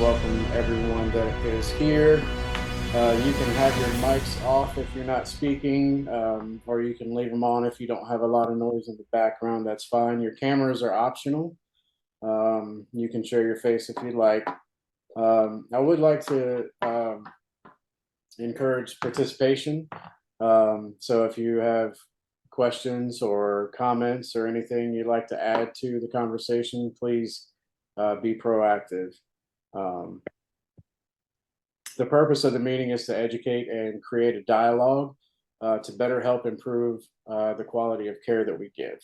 welcome everyone that is here. You can have your mics off if you're not speaking, or you can leave them on if you don't have a lot of noise in the background. That's fine. Your cameras are optional. You can show your face if you'd like. I would like to encourage participation. So if you have questions or comments or anything you'd like to add to the conversation, please be proactive. Um, the purpose of the meeting is to educate and create a dialogue to better help improve the quality of care that we give.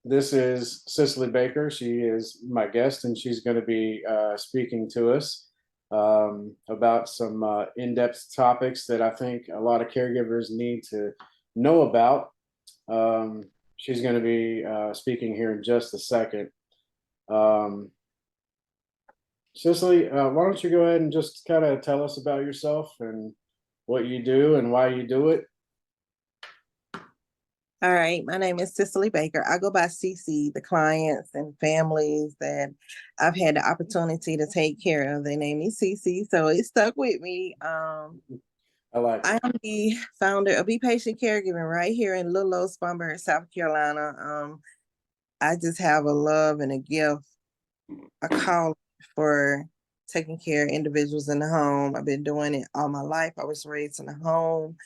This is Cicely Baker. She is my guest, and she's going to be speaking to us about some in-depth topics that I think a lot of caregivers need to know about. She's going to be speaking here in just a second. Cicely, why don't you go ahead and just kind of tell us about yourself and what you do and why you do it? All right, my name is Cicely Baker. I go by CC. The clients and families that I've had the opportunity to take care of, they name me CC, so it stuck with me. I like I it. am the founder of Be Patient Caregiving right here in Little Old Spartanburg, South Carolina. I just have a love and a gift, a call for taking care of individuals in the home. I've been doing it all my life. I was raised in a home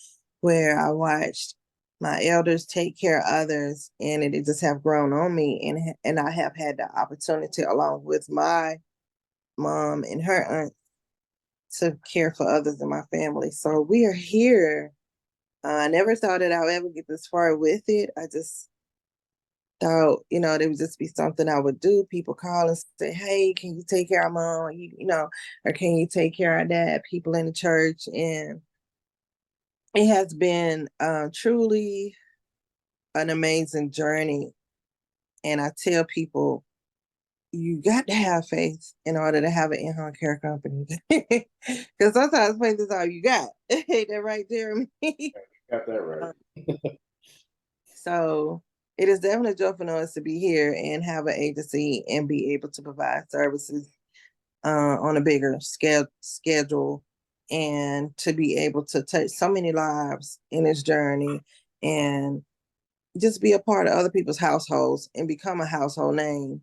where I watched my elders take care of others, and it just have grown on me. And I have had the opportunity, along with my mom and her aunt, to care for others in my family. So we are here. I never thought that I would ever get this far with it. I just thought, it would just be something I would do. People call and say, "Hey, can you take care of mom?" Or "Can you take care of dad?" People in the church, and it has been truly an amazing journey. And I tell people, you got to have faith in order to have an in-home care company, because sometimes faith is all you got. Ain't that right, Jeremy? Got that right. So it is definitely a joy for us to be here and have an agency and be able to provide services on a bigger schedule, and to be able to touch so many lives in this journey, and just be a part of other people's households and become a household name.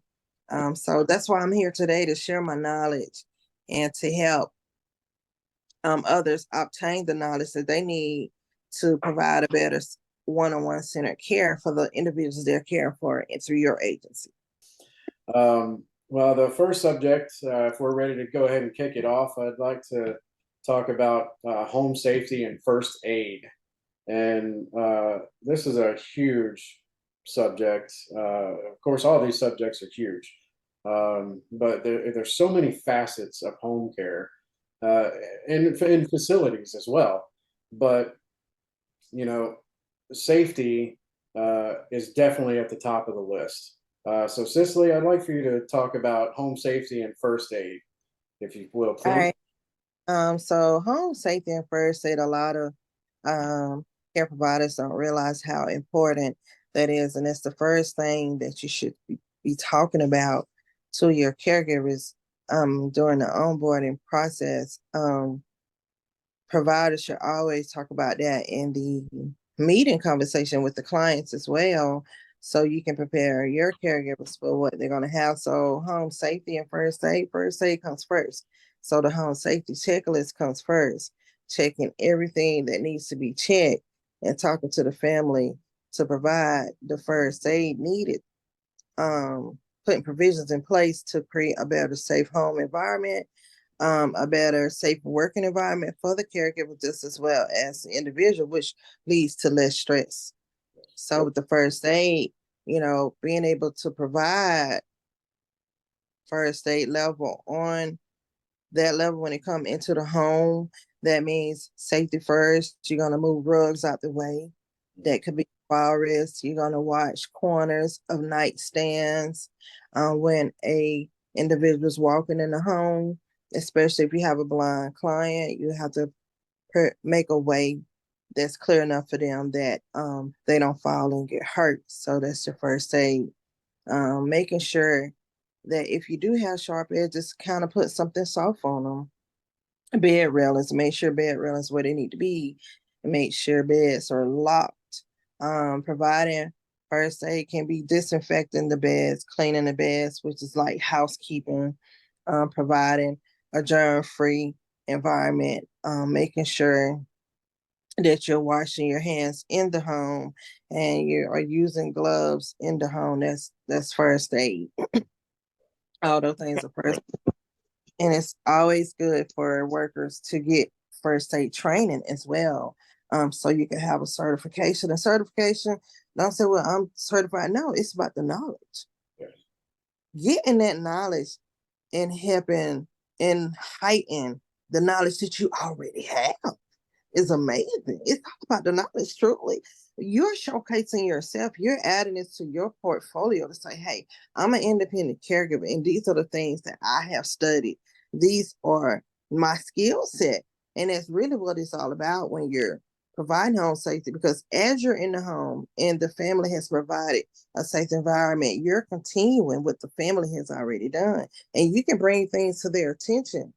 So that's why I'm here today, to share my knowledge and to help others obtain the knowledge that they need to provide a better one-on-one centered care for the individuals they're caring for and through your agency. Well, the first subject, if we're ready to go ahead and kick it off, I'd like to talk about home safety and first aid. And this is a huge subject. Of course, all these subjects are huge, but there's so many facets of home care uh, and in facilities as well. But you know, safety is definitely at the top of the list. So, Cicely, I'd like for you to talk about home safety and first aid, if you will, All please. right. So home safety and first aid, a lot of care providers don't realize how important that is. And it's the first thing that you should be talking about to your caregivers during the onboarding process. Providers should always talk about that in the meeting conversation with the clients as well, so you can prepare your caregivers for what they're going to have. So home safety and first aid comes first. So the home safety checklist comes first, checking everything that needs to be checked and talking to the family to provide the first aid needed. Putting provisions in place to create a better safe home environment, a better safe working environment for the caregiver just as well as the individual, which leads to less stress. So with the first aid, being able to provide first aid level on that level when it comes into the home, that means safety first. You're going to move rugs out the way. That could be fall risk. You're going to watch corners of nightstands when a individual's walking in the home, especially if you have a blind client. You have to make a way that's clear enough for them that they don't fall and get hurt. So that's your first aid. Making sure that if you do have sharp edges, kind of put something soft on them. Bed railings, make sure bed railings where they need to be, and make sure beds are locked. Providing first aid can be disinfecting the beds, cleaning the beds, which is like housekeeping, providing a germ-free environment, making sure that you're washing your hands in the home and you are using gloves in the home. That's first aid. All those things are first, and it's always good for workers to get first aid training as well. So you can have a certification. A certification, don't say, well, I'm certified. No, it's about the knowledge. Yes. Getting that knowledge and helping and heighten the knowledge that you already have is amazing. It's all about the knowledge, truly. You're showcasing yourself, you're adding it to your portfolio to say, hey, I'm an independent caregiver, and these are the things that I have studied. These are my skill set. And that's really what it's all about when you're providing home safety, because as you're in the home and the family has provided a safe environment, you're continuing what the family has already done. And you can bring things to their attention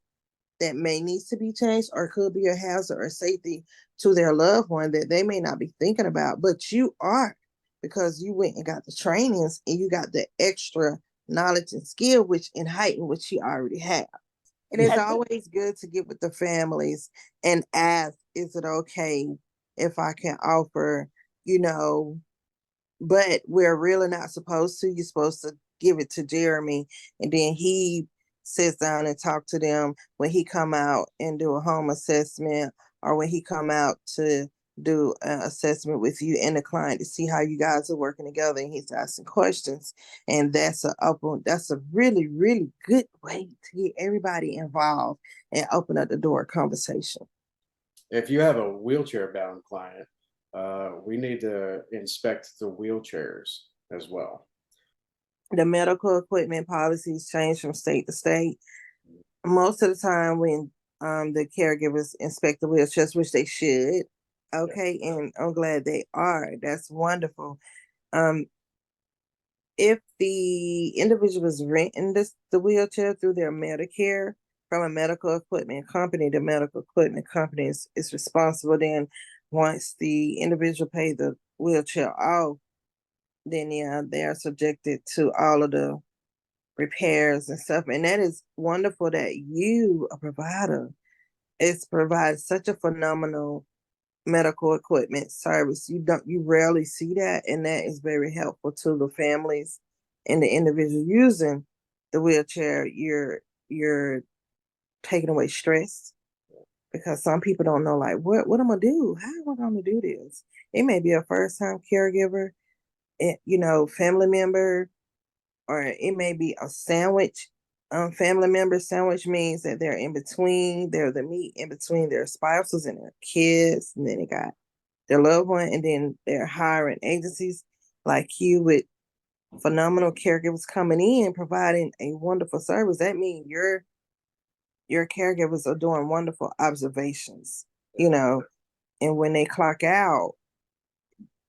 that may needs to be changed or could be a hazard or safety to their loved one that they may not be thinking about, but you are, because you went and got the trainings and you got the extra knowledge and skill, which in heighten which you already have. And it's always good to get with the families and ask, is it okay if I can offer, you know, but we're really not supposed to. You're supposed to give it to Jeremy, and then he sits down and talk to them when he come out and do a home assessment, or when he come out to do an assessment with you and the client to see how you guys are working together, and he's asking questions. And that's a really, really good way to get everybody involved and open up the door of conversation. If you have a wheelchair bound client, we need to inspect the wheelchairs as well. The medical equipment policies change from state to state. Most of the time when the caregivers inspect the wheelchairs, which they should, okay, and I'm glad they are. That's wonderful. Um, if the individual is renting the wheelchair through their Medicare from a medical equipment company, the medical equipment company is responsible. Then once the individual pay the wheelchair off, then yeah, they are subjected to all of the repairs and stuff. And that is wonderful that you, a provider, it's provides such a phenomenal medical equipment service. You rarely see that, and that is very helpful to the families and the individual using the wheelchair. You're taking away stress, because some people don't know, like, what am I gonna do? How am I gonna do this? It may be a first time caregiver, family member, or it may be a sandwich. Family member sandwich means that they're in between, they're the meat in between their spouses and their kids, and then they got their loved one, and then they're hiring agencies like you with phenomenal caregivers coming in providing a wonderful service. That means your caregivers are doing wonderful observations, and when they clock out,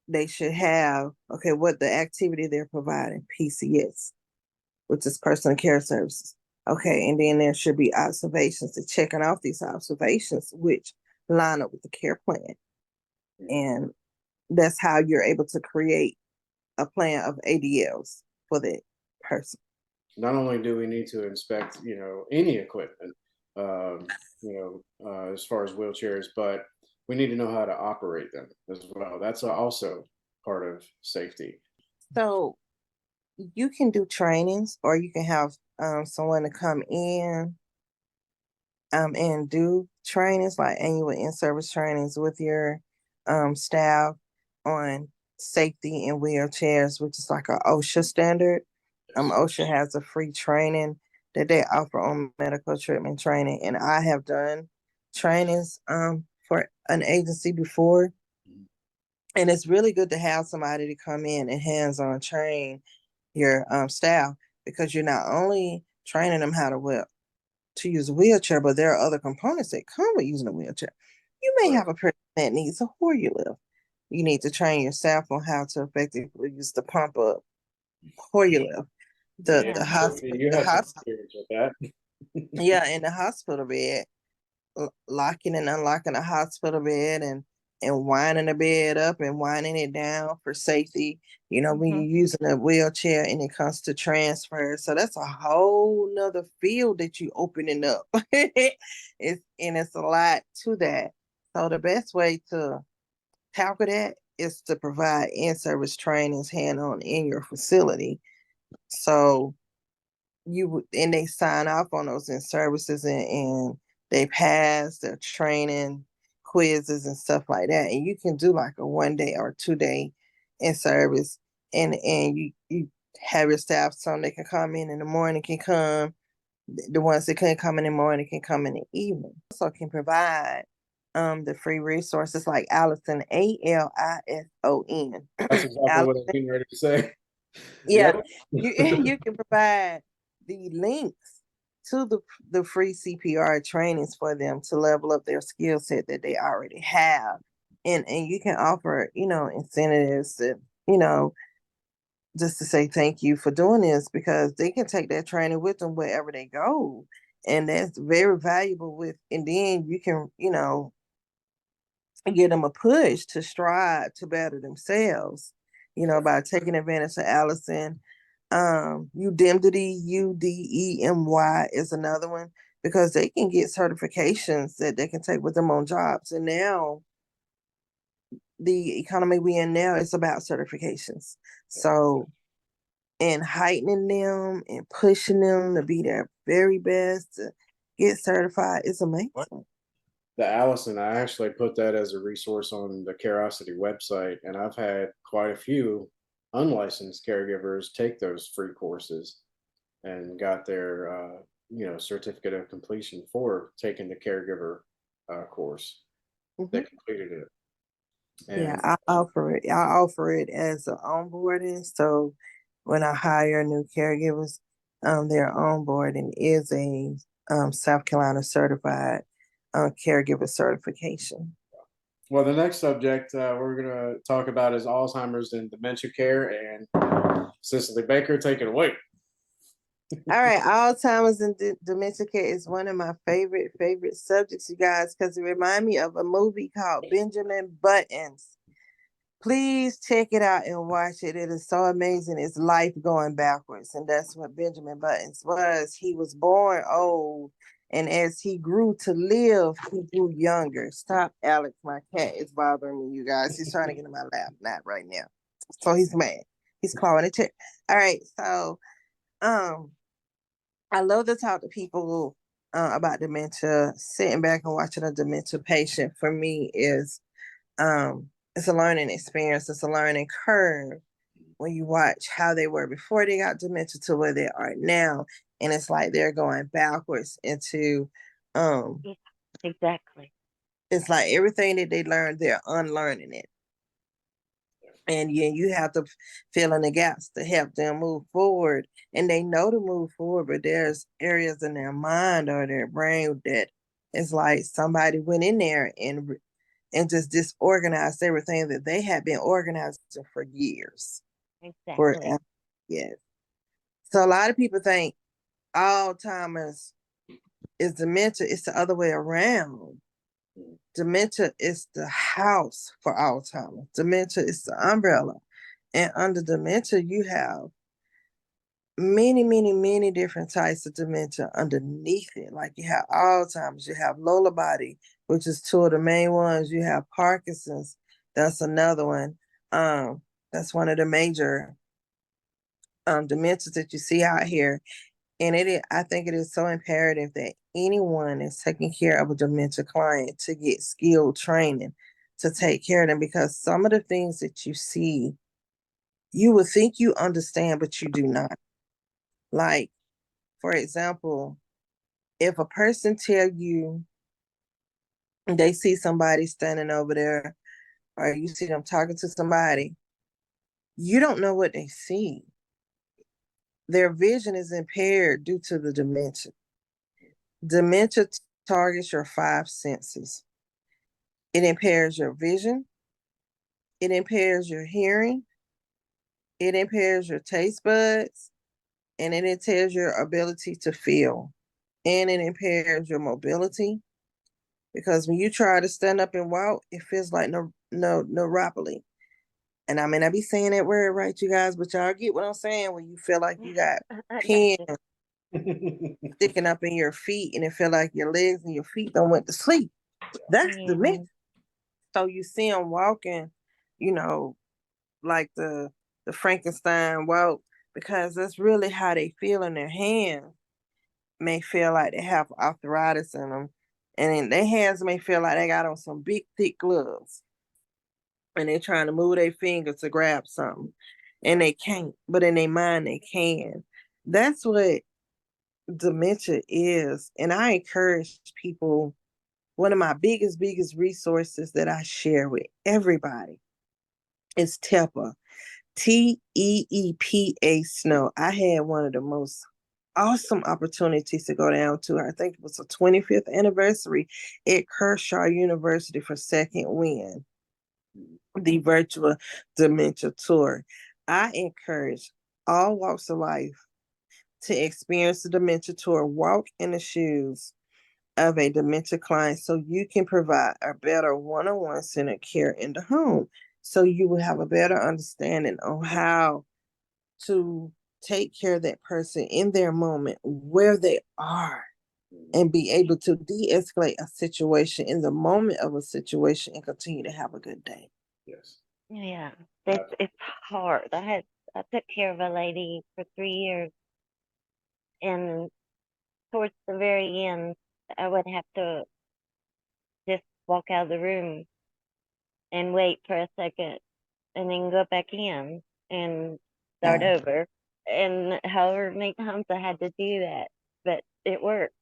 they should have, okay, what the activity they're providing, PCS, which is personal care services. Okay, and then there should be observations to checking off these observations, which line up with the care plan. And that's how you're able to create a plan of ADLs for that person. Not only do we need to inspect, any equipment, as far as wheelchairs, but we need to know how to operate them as well. That's also part of safety. So you can do trainings, or you can have someone to come in and do trainings, like annual in-service trainings with your staff on safety in wheelchairs, which is like a OSHA standard. OSHA has a free training that they offer on medical treatment training, and I have done trainings for an agency before, and it's really good to have somebody to come in and hands-on train your staff, because you're not only training them how to use a wheelchair, but there are other components that come with using a wheelchair. You may have a person that needs a Hoyer lift. You need to train yourself on how to effectively use the pump up Hoyer lift. The Yeah, the you the had some hospital, experience with that. yeah, in the hospital bed, locking and unlocking the hospital bed and winding the bed up and winding it down for safety. You know, when Mhm. you're using a wheelchair and it comes to transfer, so that's a whole nother field that you opening up. It's a lot to that. So the best way to tackle that is to provide in-service trainings hand on in your facility. So you would and they sign off on those in services and they pass their training quizzes and stuff like that. And you can do like a 1 day or 2 day in service and you have your staff, some they can come in the morning, can come, the ones that couldn't come in the morning can come in the evening. Also can provide the free resources like Allison, Alison. That's exactly what I was getting ready to say. Yeah, Yep. you you can provide the links to the free CPR trainings for them to level up their skill set that they already have, and you can offer incentives to you know just to say thank you for doing this because they can take that training with them wherever they go, and that's very valuable. And then you can get them a push to strive to better themselves, by taking advantage of Allison. Udemy is another one because they can get certifications that they can take with them on jobs. And now the economy we in now is about certifications. So and heightening them and pushing them to be their very best to get certified is amazing. The Allison, I actually put that as a resource on the Carosity website, and I've had quite a few unlicensed caregivers take those free courses and got their certificate of completion for taking the caregiver course. They Mhm. completed it, Yeah, and I offer it as an onboarding. So when I hire new caregivers, their onboarding is a South Carolina certified caregiver certification. well, the next subject we're going to talk about is Alzheimer's and dementia care. And Cicely Baker, take it away. All right, Alzheimer's and dementia care is one of my favorite subjects, you guys, because it reminds me of a movie called Benjamin Buttons. Please check it out and watch it. It is so amazing. It's life going backwards. And that's what Benjamin Buttons was. He was born old. And as he grew to live, he grew younger. Stop, Alex. My cat is bothering me, you guys. He's trying to get in my lap, not right now. So he's mad. He's clawing a chair. All right. So um, I love to talk to people about dementia. Sitting back and watching a dementia patient for me is it's a learning experience. It's a learning curve when you watch how they were before they got dementia to where they are now, and it's like they're going backwards into um. Yeah, exactly. It's like everything that they learned, they're unlearning it, and you have to fill in the gaps to help them move forward. And they know to move forward, but there's areas in their mind or their brain that it's like somebody went in there and just disorganized everything that they had been organizing for years. For Exactly. yes. So a lot of people think Alzheimer's is dementia. It's the other way around. Dementia is the house for Alzheimer's. Dementia is the umbrella. And under dementia, you have many different types of dementia underneath it. Like you have Alzheimer's, you have Lola body, which is two of the main ones. You have Parkinson's, that's another one. That's one of the major dementias that you see out here. And I think it is so imperative that anyone is taking care of a dementia client to get skilled training to take care of them because some of the things that you see, you would think you understand, but you do not. Like, for example, if a person tell you they see somebody standing over there or you see them talking to somebody, you don't know what they see. Their vision is impaired due to the dementia. Dementia targets your five senses. It impairs your vision, it impairs your hearing, it impairs your taste buds, and then it tells your ability to feel, and it impairs your mobility because when you try to stand up and walk, it feels like neuropathy. And I may not be saying that word right, you guys, but y'all get what I'm saying when you feel like you got I got pins you. sticking up in your feet and it feel like your legs and your feet don't went to sleep. That's the Yeah. myth. So you see them walking, you know, like the Frankenstein walk, because that's really how they feel in their hands. May feel like they have arthritis in them, and then their hands may feel like they got on some big thick gloves, and they're trying to move their fingers to grab something, and they can't. But in their mind, they can. That's what dementia is, and I encourage people. One of my biggest resources that I share with everybody is TEPA. TEEPA Snow. I had one of the most awesome opportunities to go down to. I think it was the 25th anniversary at Kershaw University for Second Wind, the virtual dementia tour. I encourage all walks of life to experience the dementia tour, walk in the shoes of a dementia client so you can provide a better one-on-one centered care in the home. So you will have a better understanding on how to take care of that person in their moment where they are and be able to de-escalate a situation in the moment of a situation and continue to have a good day. Yes. Yeah. It's hard. I took care of a lady for 3 years, and towards the very end I would have to just walk out of the room and wait for a second and then go back in and start Yeah. over. And however many times I had to do that, but it worked.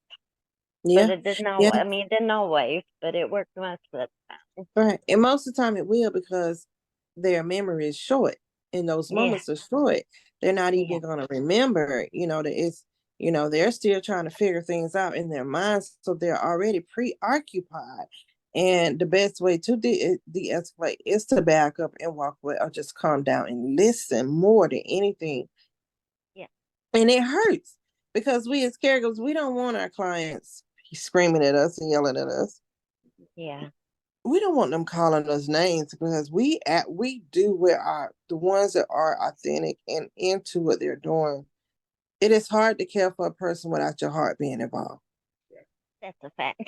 But Yeah. it didn't Yeah. always, I mean, it didn't always, but it worked most of the time. Right. And most of the time it will because their memory is short and those Yeah. moments are short. They're not Yeah. even going to remember, that it's, they're still trying to figure things out in their minds. So they're already preoccupied. And the best way to de-escalate is to back up and walk away or just calm down and listen more than anything. Yeah. And it hurts because we as caregivers, we don't want our clients screaming at us and yelling at us. Yeah. We don't want them calling us names because we do with the ones that are authentic and into what they're doing. It is hard to care for a person without your heart being involved. That's a fact.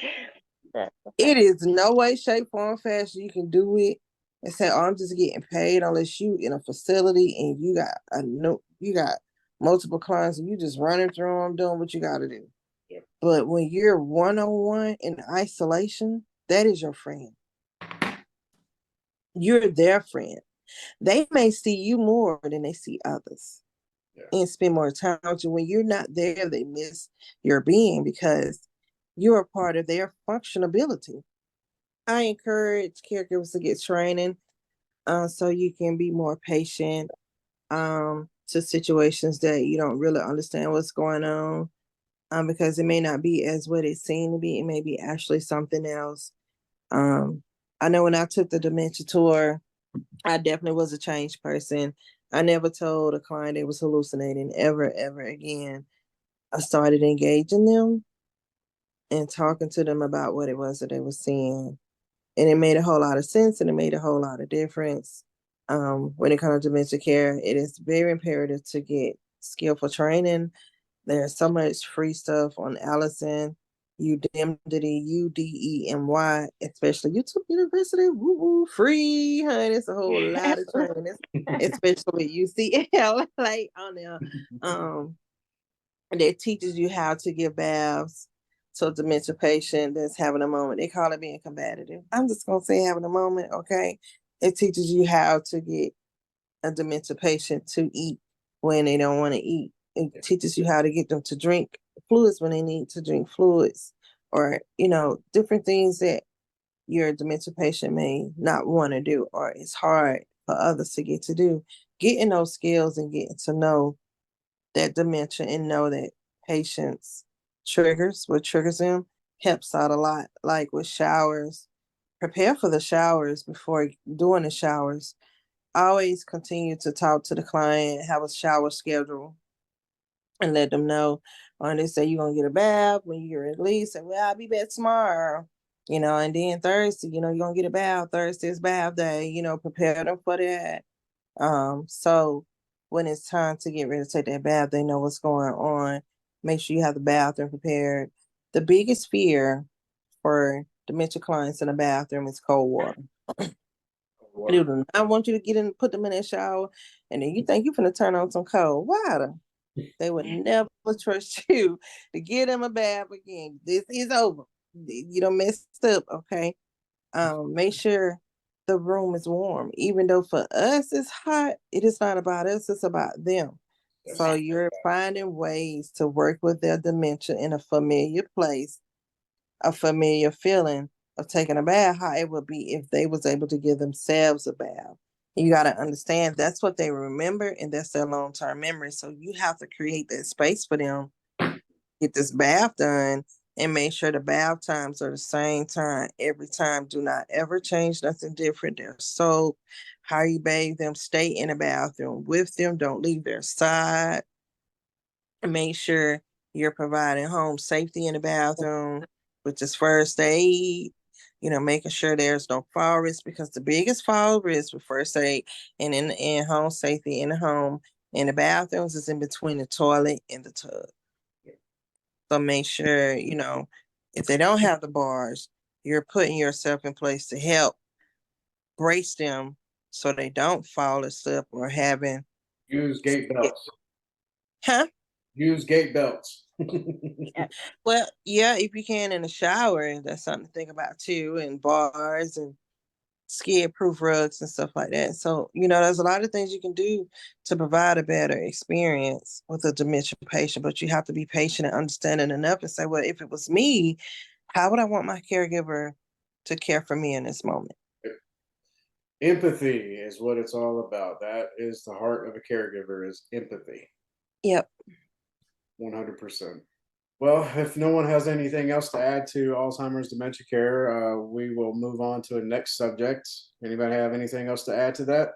That's a fact. It is no way, shape, form, fashion you can do it and say, "Oh, I'm just getting paid," unless you in a facility and you got multiple clients and you just running through them doing what you got to do. Yep. But when you're one on one in isolation, that is your friend. You're their friend. They may see you more than they see others. Yeah. And spend more time with you. When you're not there, they miss your being because you're a part of their functionability. I encourage caregivers to get training so you can be more patient to situations that you don't really understand what's going on because it may not be as what it seemed to be. It may be actually something else. I know when I took the dementia tour, I definitely was a changed person. I never told a client they was hallucinating ever again. I started engaging them and talking to them about what it was that they were seeing. And it made a whole lot of sense and it made a whole lot of difference. When it comes to dementia care, it is very imperative to get skillful training. There's so much free stuff on Allison, Udemy, Udemy, especially YouTube University. Woo woo, free, honey. It's a whole lot of training, especially with UCL, like on there. That teaches you how to give baths to a dementia patient that's having a moment. They call it being combative. I'm just gonna say having a moment, okay? It teaches you how to get a dementia patient to eat when they don't want to eat. It teaches you how to get them to drink fluids when they need to drink fluids, or different things that your dementia patient may not want to do, or it's hard for others to get to do. Getting those skills and getting to know that dementia and know that patients what triggers them helps out a lot. Like with showers, prepare for the showers before doing the showers. Always continue to talk to the client, have a shower schedule. and let them know. Or they say you're gonna get a bath when you're released. Say, well, I'll be back tomorrow. And then Thursday, you're gonna get a bath. Thursday is bath day. Prepare them for that. So when it's time to get ready to take that bath, they know what's going on. Make sure you have the bathroom prepared. The biggest fear for dementia clients in the bathroom is cold water. They do not want you to get in, put them in that shower, and then you think you're gonna turn on some cold water. They would never trust you to give them a bath again. This is over. You don't messed up, okay? Make sure the room is warm. Even though for us it's hot, it is not about us, it's about them. So you're finding ways to work with their dementia in a familiar place, a familiar feeling of taking a bath, how it would be if they was able to give themselves a bath. You got to understand that's what they remember and that's their long-term memory. So you have to create that space for them, get this bath done, and make sure the bath times are the same time every time. Do not ever change nothing different. Their soap, how you bathe them, stay in the bathroom with them. Don't leave their side. And make sure you're providing home safety in the bathroom, which is first aid. Making sure there's no fall risk, because the biggest fall risk with first aid and in home safety in the home in the bathrooms is in between the toilet and the tub. So make sure, if they don't have the bars, you're putting yourself in place to help brace them so they don't fall asleep or having, Use gate belts. huh? Use gate belts. Well, yeah, if you can in the shower, that's something to think about too, and bars and skid-proof rugs and stuff like that. So, there's a lot of things you can do to provide a better experience with a dementia patient, but you have to be patient and understanding enough and say, well, if it was me, how would I want my caregiver to care for me in this moment? Empathy is what it's all about. That is the heart of a caregiver, is empathy. Yep. 100%. Well, if no one has anything else to add to Alzheimer's dementia care, we will move on to the next subject. Anybody have anything else to add to that?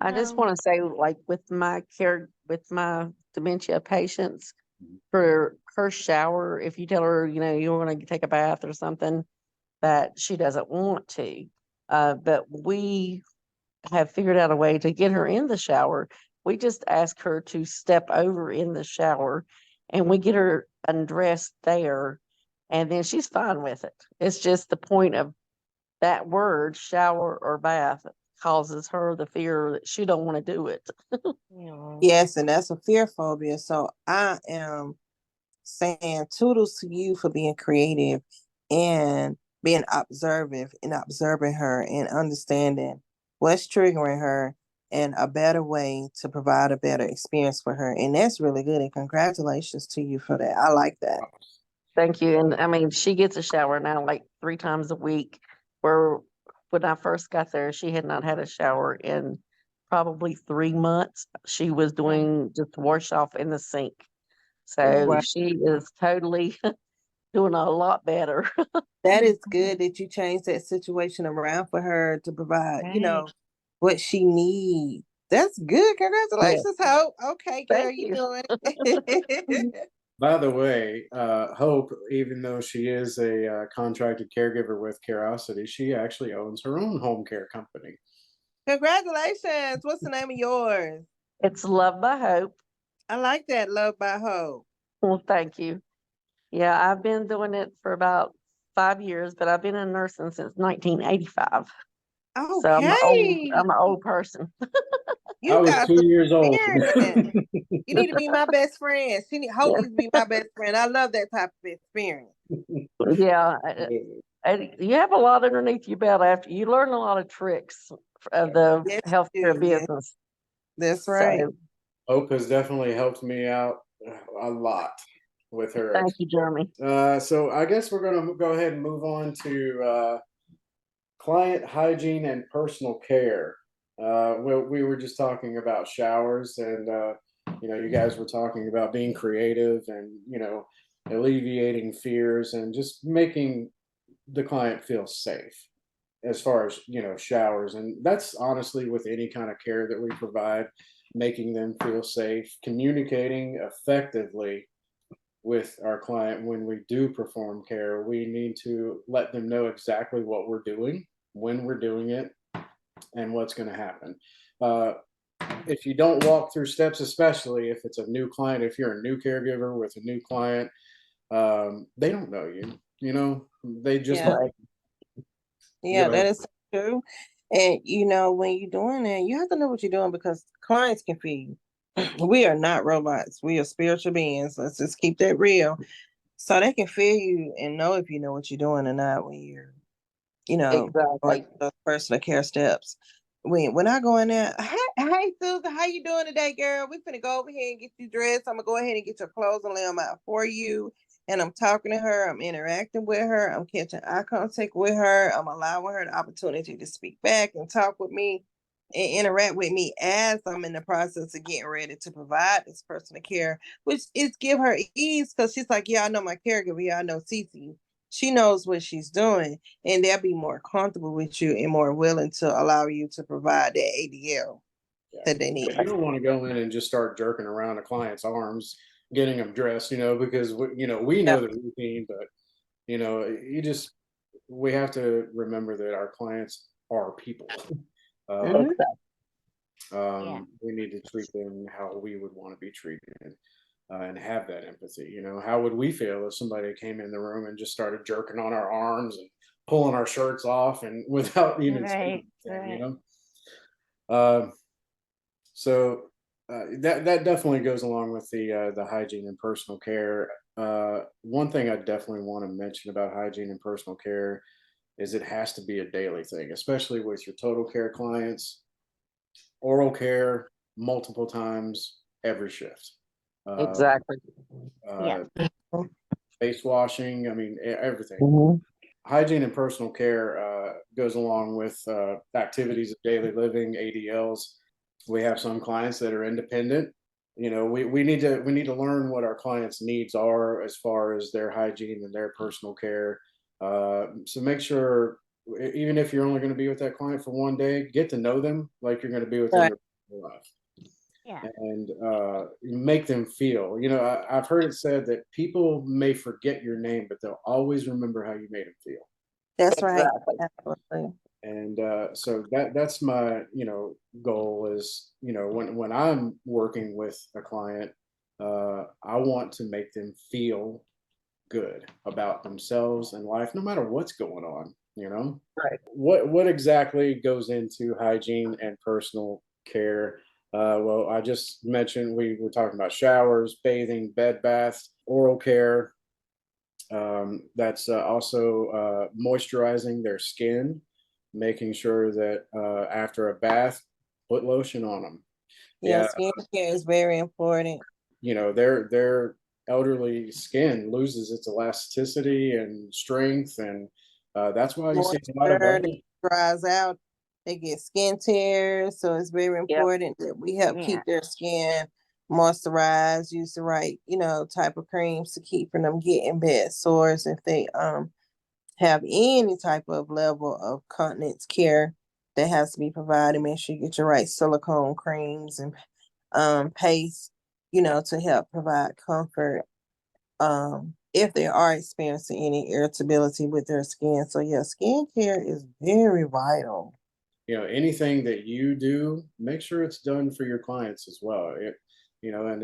I just No. want to say, like with my dementia patients, for her shower, if you tell her, you want to take a bath or something, that she doesn't want to. But we have figured out a way to get her in the shower. We just ask her to step over in the shower and we get her undressed there, and then she's fine with it. It's just the point of that word, shower or bath, causes her the fear that she don't want to do it. No. Yes, and that's a fear phobia. So I am saying toodles to you for being creative and being observant and observing her and understanding what's triggering her and a better way to provide a better experience for her. And that's really good. And congratulations to you for that. I like that. Thank you. And I mean, she gets a shower now like 3 times a week, where when I first got there, she had not had a shower in probably 3 months. She was doing just wash off in the sink. So Wow. she is totally doing a lot better. That is good that you changed that situation around for her to provide, Right. what she needs. That's good. Yes. Congratulations, Hope. Okay, girl, Thank you you. doing it. By the way, Hope, even though she is a contracted caregiver with Carosity, she actually owns her own home care company. Congratulations. What's the name of yours? It's Love by Hope. I like that. Love by Hope. Well, thank you. Yeah, I've been doing it for about 5 years, but I've been in nursing since 1985. So Okay. I'm an old person. I You was got 2 years some old. experience. You need to be my best friend. Hope Yeah. needs to be my best friend. I love that type of experience. Yeah. And you have a lot underneath your belt after you learn a lot of tricks of the Yes, you healthcare do. Yes, business. that's right. So Hope has definitely helped me out a lot with her. thank you, Jeremy. So I guess we're going to go ahead and move on to client hygiene and personal care. We were just talking about showers, and you guys were talking about being creative and alleviating fears and just making the client feel safe as far as showers. And that's honestly with any kind of care that we provide. making them feel safe, communicating effectively with our client when we do perform care. We need to let them know exactly what we're doing, when we're doing it, and what's going to happen. Uh, if you don't walk through steps, especially if it's a new client, if you're a new caregiver with a new client, they don't know you. You know, they just Yeah. Right. Yeah, go that ahead. is true. And you know, when you're doing that, you have to know what you're doing because clients can feel you. We are not robots. We are spiritual beings. Let's just keep that real. So they can feel you and know if you know what you're doing or not when you're, going Exactly. through those personal care steps. When I go in there, hey Susan, how you doing today, girl? We finna go over here and get you dressed. I'm gonna go ahead and get your clothes and lay them out for you. And I'm talking to her, I'm interacting with her, I'm catching eye contact with her, I'm allowing her the opportunity to speak back and talk with me and interact with me as I'm in the process of getting ready to provide this personal care, which is give her ease because she's like, yeah, I know my caregiver, yeah, I know Cece. She knows what she's doing, and they'll be more comfortable with you and more willing to allow you to provide that ADL Yeah. that they need. You don't want to go in and just start jerking around a client's arms, getting them dressed, because we Yeah. know the routine, but you just we have to remember that our clients are people. Uh, Mhm. Yeah. we need to treat them how we would want to be treated, and have that empathy. How would we feel if somebody came in the room and just started jerking on our arms and pulling our shirts off and without even Right. saying anything, Right. Um, so that definitely goes along with the hygiene and personal care. One thing I definitely want to mention about hygiene and personal care is it has to be a daily thing, especially with your total care clients. Oral care multiple times every shift. Uh, Exactly. Yeah. uh, face washing. I mean, everything. Mhm. Hygiene and personal care goes along with activities of daily living, ADLs. We have some clients that are independent. We need to learn what our clients' needs are as far as their hygiene and their personal care. So make sure, even if you're only going to be with that client for one day, get to know them like you're going to be with them Right. your whole life, Yeah. and make them feel. I've heard it said that people may forget your name, but they'll always remember how you made them feel. That's right. Exactly. Absolutely. And so that's my goal is when I'm working with a client, I want to make them feel good about themselves and life, no matter what's going on. Right. What exactly goes into hygiene and personal care? Well, I just mentioned we were talking about showers, bathing, bed baths, oral care. That's also moisturizing their skin, making sure that after a bath, put lotion on them. Yeah, Yeah, skincare is very important. their elderly skin loses its elasticity and strength, and that's why you see a lot of Moisture that elderly. dries out, they get skin tears. So it's very Yep. important that we help Yeah. keep their skin moisturized, use the right, type of creams to keep from them getting bad sores if they have any type of level of continence care that has to be provided. Make sure you get your right silicone creams and paste, to help provide comfort if they are experiencing any irritability with their skin. So yeah, skincare is very vital. Anything that you do, make sure it's done for your clients as well. And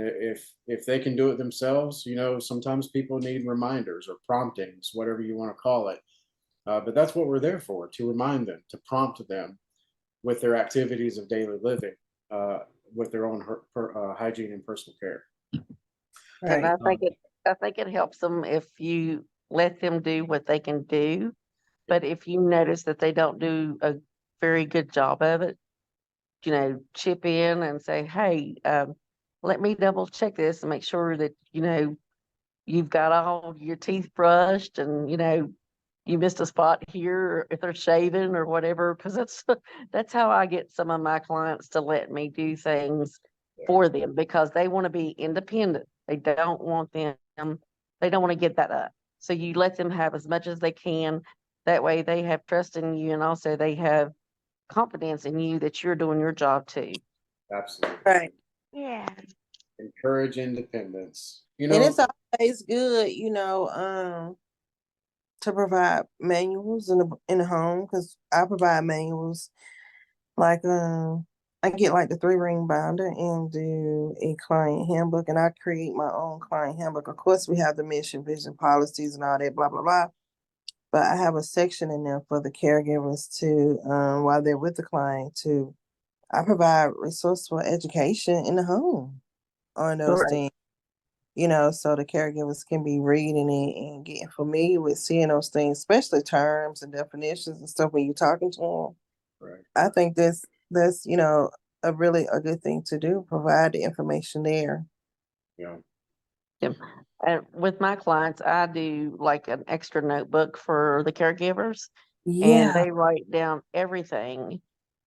if they can do it themselves, sometimes people need reminders or promptings, whatever you want to call it. But that's what we're there for, to remind them, to prompt them with their activities of daily living, uh, with their own hygiene and personal care. And Right. I think it helps them if you let them do what they can do. But if you notice that they don't do a very good job of it, chip in and say, hey, let me double check this and make sure that, you've got all your teeth brushed and, you missed a spot here if they're shaving or whatever. Cause that's how I get some of my clients to let me do things for them because they want to be independent. They don't want to give that up. So you let them have as much as they can. That way they have trust in you and also they have confidence in you that you're doing your job too. Absolutely. Right. Yeah. Encourage independence. You And know, it's always good, to provide manuals in the home, because I provide manuals. Like I get like the 3-ring binder and do a client handbook, and I create my own client handbook. Of course, we have the mission, vision, policies, and all that, blah blah blah. But I have a section in there for the caregivers to, while they're with the client, to I provide resourceful education in the home on those Correct. things. So the caregivers can be reading it and getting familiar with seeing those things, especially terms and definitions and stuff when you're talking to them. right. I think that's a really a good thing to do, provide the information there. You know, Yep. And with my clients, I do like an extra notebook for the caregivers, and Yeah, they write down everything.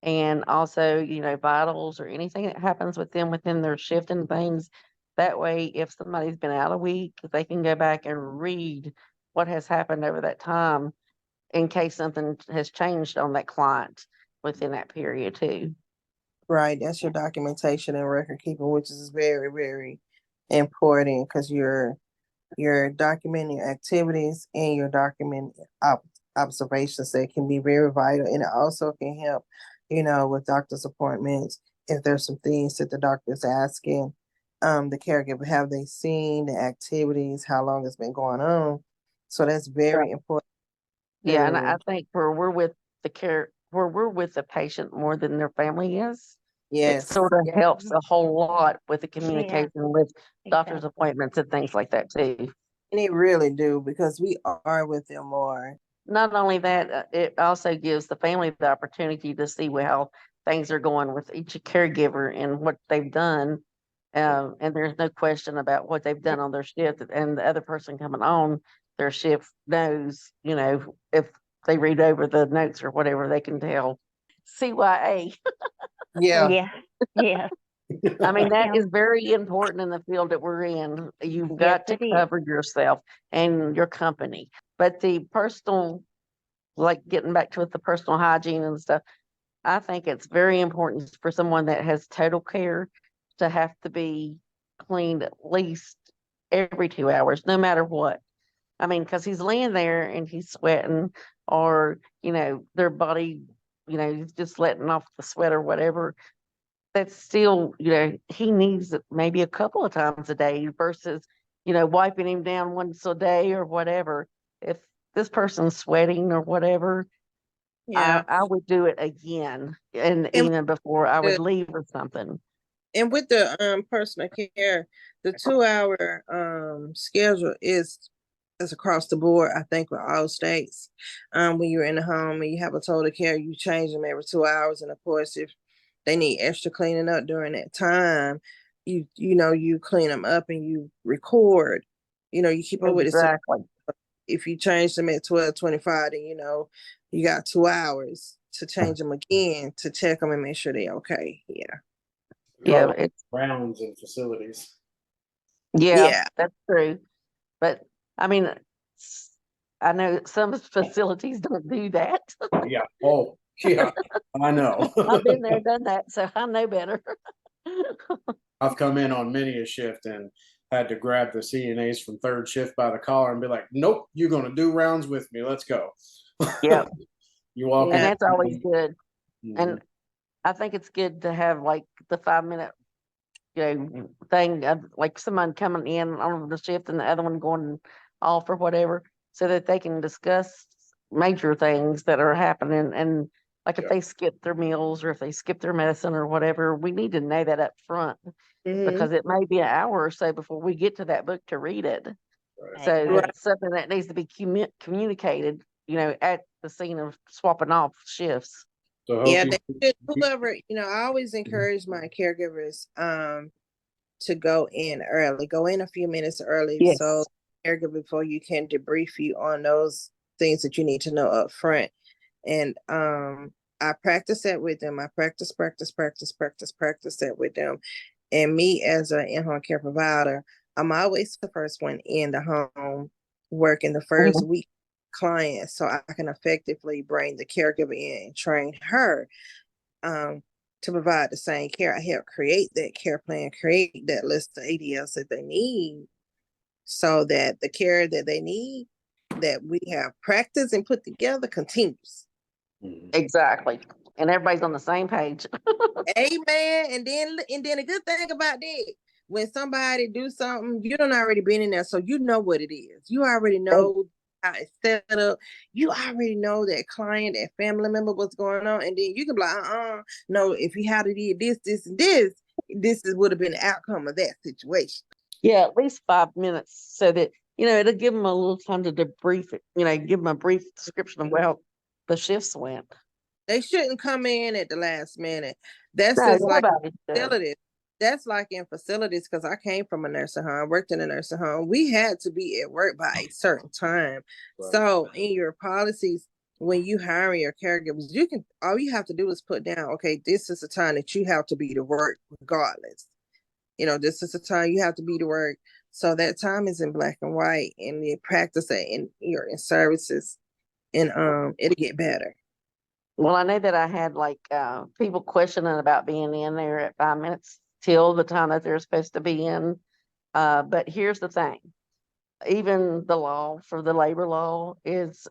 And also, vitals or anything that happens with them within their shift and things. That way, if somebody's been out a week, they can go back and read what has happened over that time in case something has changed on that client within that period too. right. That's your documentation and record keeping, which is very, very important, because you're documenting activities and you're documenting observations that can be very vital, and it also can help, with doctor's appointments. If there's some things that the doctor's asking, the caregiver, have they seen the activities, how long it's been going on? So that's very important Yeah, and I to, think where we're with the patient more than their family is, it yes, sort of helps a whole lot with the Yeah. communication with doctor's Exactly. appointments and things like that too. and it really do, because we are with them more. Not only that, it also gives the family the opportunity to see how things are going with each caregiver and what they've done. And there's no question about what they've done on their shift, and the other person coming on their shift knows, if they read over the notes or whatever, they can tell. CYA. Yeah, Yeah. Yeah. I mean, that Yeah. is very important in the field that we're in. You've Yes, got to it is. cover yourself and your company. But the personal, like getting back to it, the personal hygiene and stuff, I think it's very important for someone that has total care to have to be cleaned at least every 2 hours, no matter what. I mean, because he's laying there and he's sweating, or, their body, he's just letting off the sweat or whatever. That's still, he needs it maybe a couple of times a day versus, wiping him down once a day or whatever. If this person's sweating or whatever, yeah. I would do it again, and And even before I would the leave or something. and with the personal care, the 2 hour schedule is across the board, I think, with all states. When you're in the home and you have a total care, you change them every 2 hours. And of course, if they need extra cleaning up during that time, you clean them up and you record. You keep up with it. So Exactly. if you change them at 12:25, then you got 2 hours to change them again, to check them and make sure they're okay. Yeah. we call Yeah, it rounds in facilities. Yeah. that's true. But I mean, I know some facilities don't do that. Yeah. Oh, yeah. I know. I've been there, done that, so I know better. I've come in on many a shift and had to grab the CNAs from third shift by the collar and be like, "Nope, you're going to do rounds with me. Let's go." Yeah, You walk and Yeah. that's always in. good. Mhm. And I think it's good to have like the 5 minute, thing, like someone coming in on the shift and the other one going off or whatever, so that they can discuss major things that are happening. And like if Yeah. they skip their meals or if they skip their medicine or whatever, we need to know that up front, Mhm. because it may be an hour or so before we get to that book to read it. Right. So Right. Right. that's something that needs to be communicated, at the scene of swapping off shifts. So hope Yeah, you. they should, whoever, I always encourage my caregivers to go in early. Go in a few minutes early, so Yes. caregiver, before you can debrief you on those things that you need to know up front. And I practice that with them. I practice that with them. And me as an in-home care provider, I'm always the first one in the home, working the first Mhm. week client, so I can effectively bring the caregiver in and train her. Um, to provide the same care. I help create that care plan, create that list of ADLs that they need so that the care that they need that we have practiced and put together continues. Mhm. Exactly. And everybody's on the same page. Amen. And then a good thing about that, when somebody do something, you don't already been in there, so you know what it is. You already know how it's set up. You already know that client, that family member, what's going on, and then you can be like, no, if you had to did this, this, and this would have been the outcome of that situation. Yeah, at least 5 minutes so that, it'll give them a little time to debrief it, give them a brief description of how the shifts went. They shouldn't come in at the last minute. That's No, just like nobody should. facilities. That's like in facilities because I came from a nursing home, worked in a nursing home. We had to be at work by a certain time. Right. So in your policies, when you hire your caregivers, all you have to do is put down, okay, this is the time that you have to be to work regardless. This is the time you have to be to work. So that time is in black and white, and you practice that in services, and it'll get better. Well, I know that I had people questioning about being in there at 5 minutes till the time that they're supposed to be in. But here's the thing. Even the law for the labor law it's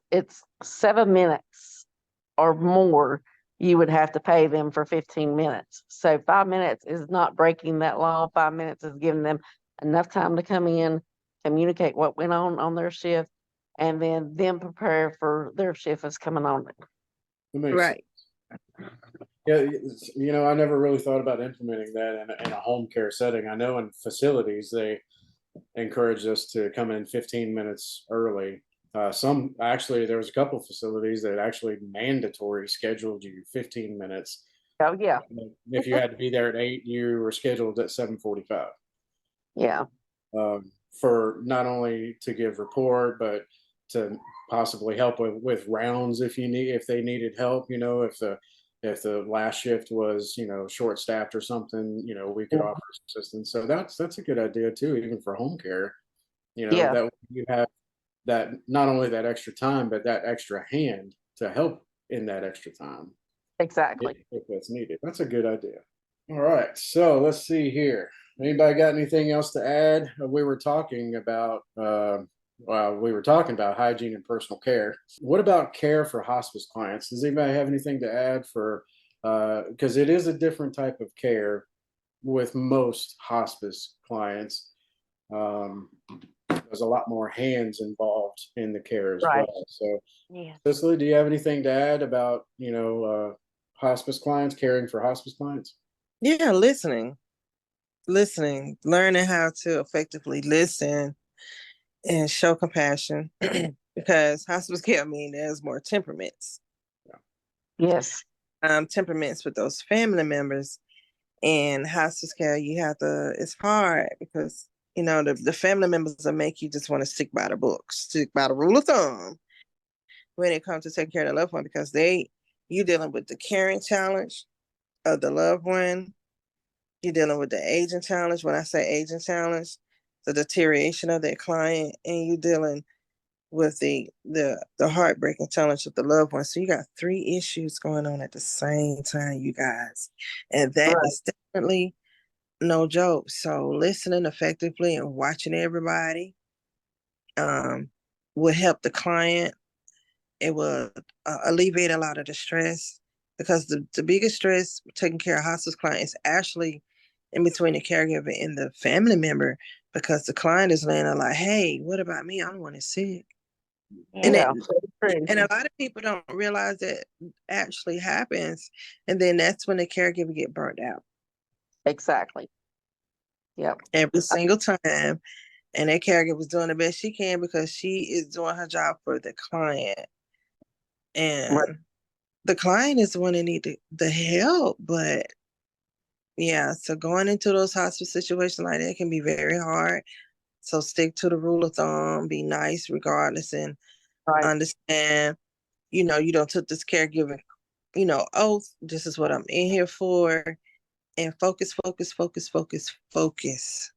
7 minutes or more. You would have to pay them for 15 minutes. So 5 minutes is not breaking that law. 5 minutes is giving them enough time to come in, communicate what went on their shift, and then them prepare for their shift is coming on. That makes Right. sense. Yeah, I never really thought about implementing that in a home care setting. I know in facilities they encourage us to come in 15 minutes early. Some actually, there was a couple of facilities that actually mandatory scheduled you 15 minutes. Oh yeah, If you had to be there at 8, you were scheduled at 7:45. yeah. For not only to give report, but to possibly help with rounds if they needed help. If the last shift was short staffed or something, we could Mhm. offer assistance. So that's a good idea too, even for home care. Yeah. That you have that not only that extra time, but that extra hand to help in that extra time Exactly. if that's needed. That's a good idea. All right, so let's see here. Anybody got anything else to add? We were talking about hygiene and personal care. What about care for hospice clients? Does anybody have anything to add for? Because it is a different type of care with most hospice clients. Um, there's a lot more hands involved in the care as Right. well. So, Yeah. Cicely, do you have anything to add about hospice clients, caring for hospice clients? Yeah, listening, learning how to effectively listen and show compassion because hospice care there's more temperaments. Yes. Temperaments with those family members, and hospice care it's hard because the family members will make you just want to stick by the book, stick by the rule of thumb when it comes to take care of the loved one because you dealing with the caring challenge of the loved one. You're dealing with the aging challenge. When I say aging challenge, the deterioration of that client, and you're dealing with the heartbreaking challenge of the loved one. So you got 3 issues going on at the same time, you guys, and that Right. is definitely no joke. So listening effectively and watching everybody will help the client. It will alleviate a lot of the stress because the biggest stress taking care of hospice clients is actually in between the caregiver and the family member because the client is laying there like, hey, what about me? I'm one is sick. And Yeah. and a lot of people don't realize that actually happens. And then that's when the caregiver get burnt out Exactly. Yep. every single time. And that caregiver is doing the best she can because she is doing her job for the client. And Right. the client is the one that need the help. But yeah, so going into those hospice situations like that can be very hard. So stick to the rule of thumb, be nice regardless, and Right. understand, you don't took this caregiving, oath. This is what I'm in here for. And focus, focus, focus, focus, focus,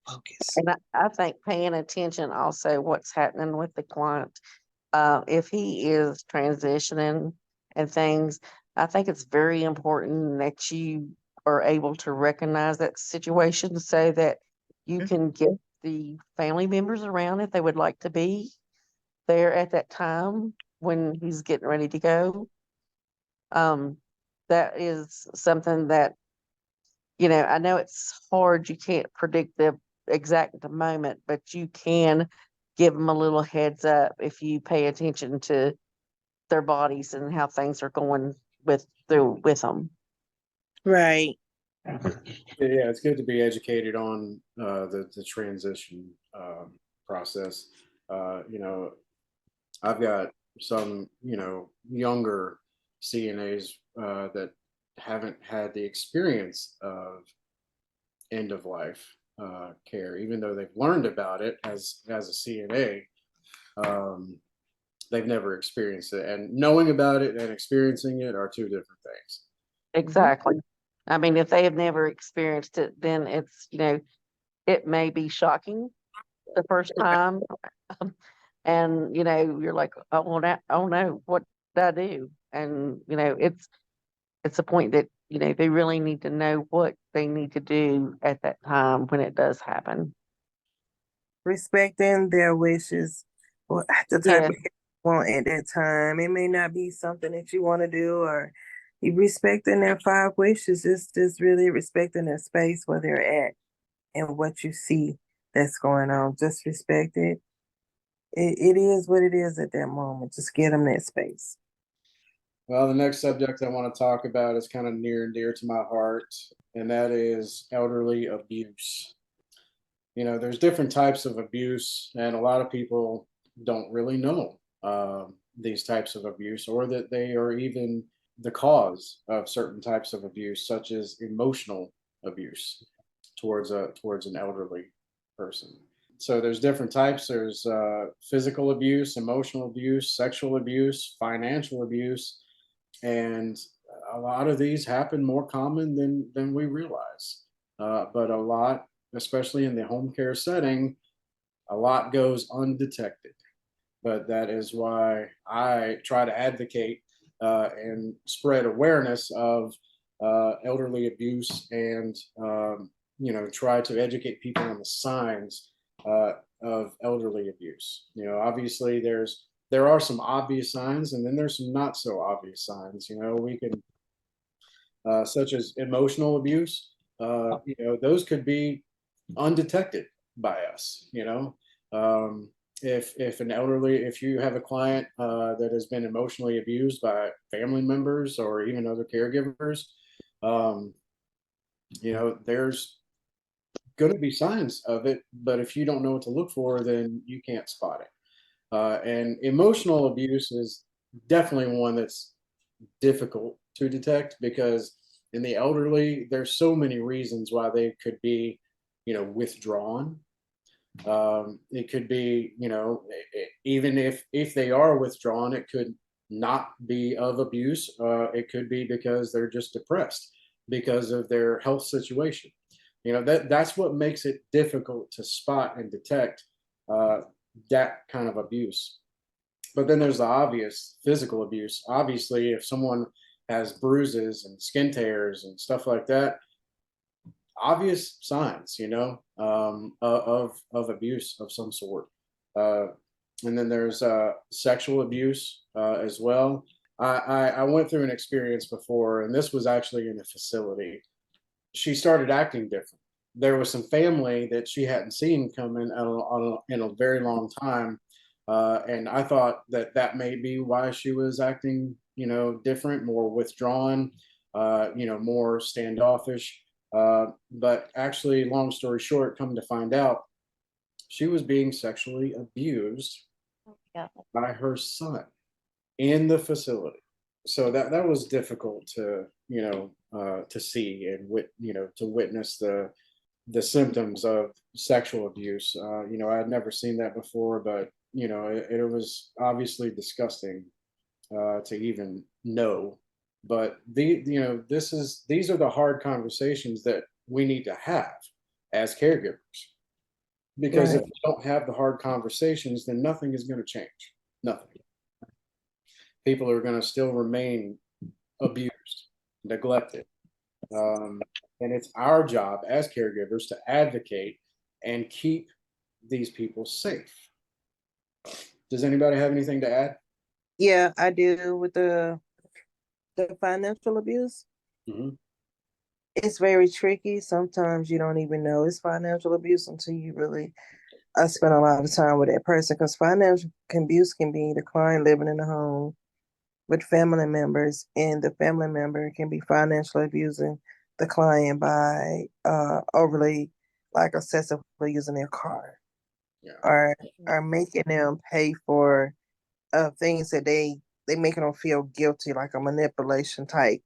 focus. And I think paying attention also what's happening with the client. If he is transitioning and things, I think it's very important that you are able to recognize that situation so that you can get the family members around if they would like to be there at that time when he's getting ready to go. That is something that, I know it's hard. You can't predict the exact moment, but you can give them a little heads up if you pay attention to their bodies and how things are going with them. Right. Yeah, it's good to be educated on the transition process. I've got some, younger CNAs that haven't had the experience of end of life care, even though they've learned about it as a CNA. Um, they've never experienced it, and knowing about it and experiencing it are two different things. Exactly. I mean, if they have never experienced it, then it's, it may be shocking the first time. And, you're like, oh no, what did I do? And, it's a point that, they really need to know what they need to do at that time when it does happen. Respecting their wishes or the type Yes, of care you want at that time. It may not be something that you want to do, or you respecting their 5 wishes. It's just really respecting their space where they're at and what you see that's going on. Just respect it. It is what it is at that moment. Just get them that space. Well, the next subject I want to talk about is kind of near and dear to my heart, and that is elderly abuse. There's different types of abuse, and a lot of people don't really know these types of abuse, or that they are even the cause of certain types of abuse, such as emotional abuse towards an elderly person. So there's different types. There's physical abuse, emotional abuse, sexual abuse, financial abuse, and a lot of these happen more common than we realize. But a lot, especially in the home care setting, a lot goes undetected. But that is why I try to advocate and spread awareness of elderly abuse, and try to educate people on the signs of elderly abuse. Obviously there are some obvious signs, and then there's some not so obvious signs. We can such as emotional abuse. Those could be undetected by us. If you have a client that has been emotionally abused by family members or even other caregivers, there's going to be signs of it, but if you don't know what to look for, then you can't spot it. And emotional abuse is definitely one that's difficult to detect, because in the elderly, there's so many reasons why they could be, withdrawn. It could be, even if they are withdrawn, it could not be of abuse. It could be because they're just depressed because of their health situation. That's what makes it difficult to spot and detect that kind of abuse. But then there's the obvious physical abuse. Obviously, if someone has bruises and skin tears and stuff like that, obvious signs, of abuse of some sort. Uh, and then there's sexual abuse as well. I went through an experience before, and this was actually in a facility. She started acting different. There was some family that she hadn't seen come in a very long time, and I thought that may be why she was acting, different, more withdrawn, more standoffish. But actually, long story short, come to find out, she was being sexually abused Yeah. by her son in the facility. So that was difficult to to see and to witness the symptoms of sexual abuse. I had never seen that before, but it was obviously disgusting to even know. But these are the hard conversations that we need to have as caregivers, because if Right. we don't have the hard conversations, then nothing is going to change. Nothing. People are going to still remain abused, neglected. And it's our job as caregivers to advocate and keep these people safe. Does anybody have anything to add? Yeah, I do with the financial abuse. Mhm. It's very tricky. Sometimes you don't even know it's financial abuse until you really spend a lot of time with that person, because financial abuse can be the client living in the home with family members, and the family member can be financially abusing the client by overly, like, excessively using their car, Yeah. or making them pay for things that they making them feel guilty, like a manipulation type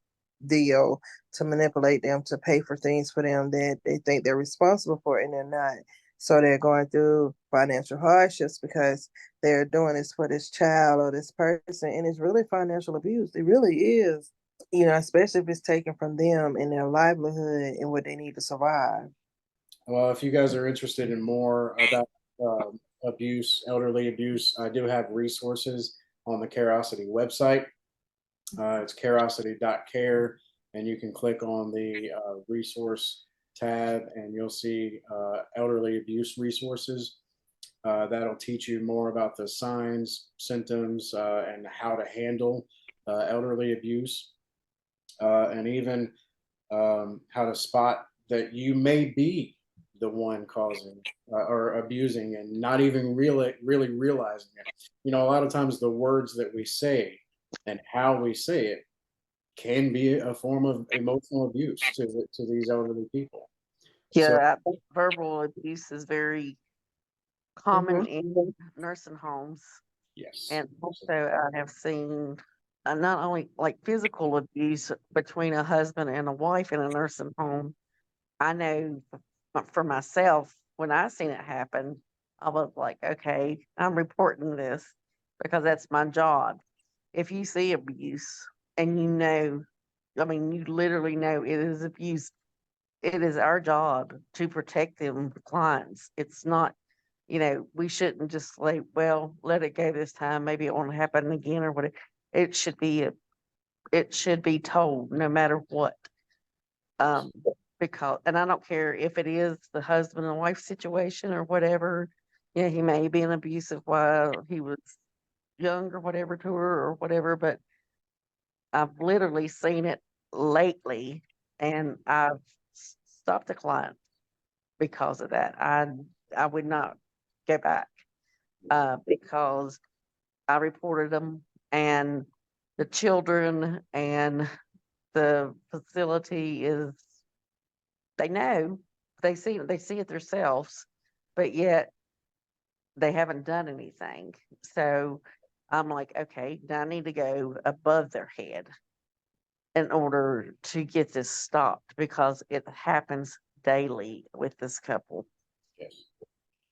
deal, to manipulate them to pay for things for them that they think they're responsible for and they're not. So they're going through financial hardships because they're doing this for this child or this person, and it's really financial abuse. It really is. Especially if it's taken from them and their livelihood and what they need to survive. Well, if you guys are interested in more about abuse, elderly abuse, I do have resources on the Carosity website. It's carosity.care, and you can click on the resource tab, and you'll see elderly abuse resources. That'll teach you more about the signs, symptoms, and how to handle elderly abuse, and even how to spot that you may be the one causing or abusing and not even really realizing it. A lot of times the words that we say and how we say it can be a form of emotional abuse to these elderly people. So Yeah, I think verbal abuse is very common in nursing homes. yes, And also, I have seen not only like physical abuse between a husband and a wife in a nursing home. I know for myself, when I seen it happen, I was like, okay, I'm reporting this because that's my job. If you see abuse and I mean, you literally know it is abuse, it is our job to protect them clients. It's not, we shouldn't just like, well, let it go this time. Maybe it won't happen again or whatever. It should be it should be told no matter what. Um, because, and I don't care if it is the husband and wife situation or whatever. He may be an abusive while he was young or whatever to her or whatever, but I've literally seen it lately, and I've stopped a client because of that. I would not go back because I reported them, and the children and the facility is, they know, they see it themselves, but yet they haven't done anything. So I'm like, okay, now I need to go above their head in order to get this stopped because it happens daily with this couple. yes,